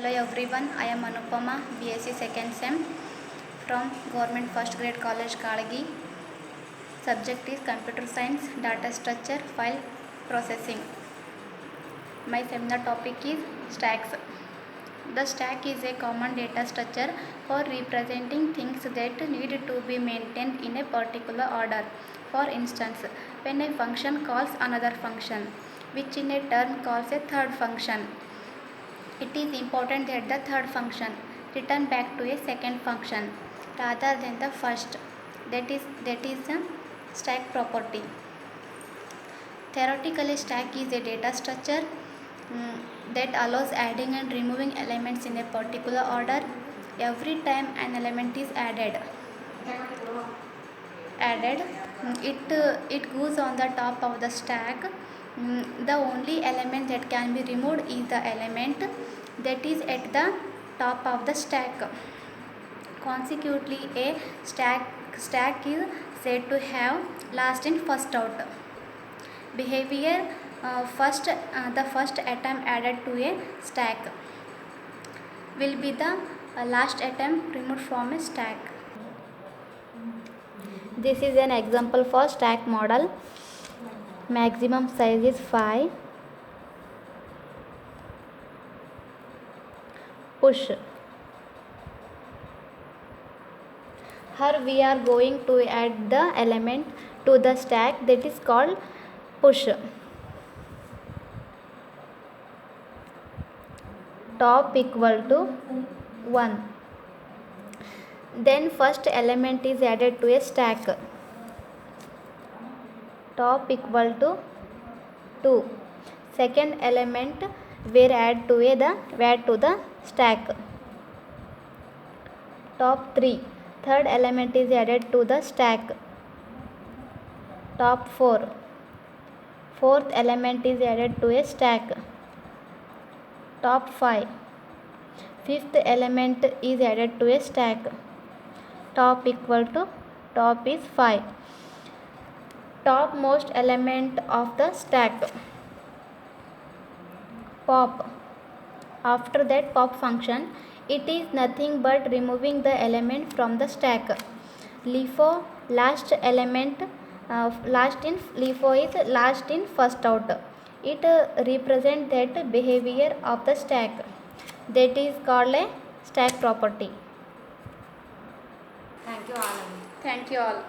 Hello everyone, I am Anupama, BSc second sem from Government First Grade College, Kalagi. Subject is Computer Science, Data Structure, File Processing. My seminar topic is stacks. The stack is a common data structure for representing things that need to be maintained in a particular order. For instance, when a function calls another function, which in a turn calls a third function, it is important that the third function return back to a second function rather than the first. That is a stack property. Theoretically, stack is a data structure that allows adding and removing elements in a particular order. Every time an element is added, it goes on the top of the stack. The only element that can be removed is the element that is at the top of the stack. Consequently, a stack is said to have last in first out behavior. The first atom added to a stack will be the last atom removed from a stack. This is an example for stack model. Maximum size is 5. Push. Here we are going to add the element to the stack, that is called push. Top equal to 1. Then first element is added to a stack. Top equal to 2. Second element were add to the stack. Top 3. Third element is added to the stack. Top 4. Fourth element is added to a stack. Top 5. Fifth element is added to a stack. Top equal to top is 5. Topmost element of the stack. Pop. After that pop function, it is nothing but removing the element from the stack. LIFO, last element, LIFO is last in first out. It represents that behavior of the stack. That is called a stack property. Thank you all. Thank you all.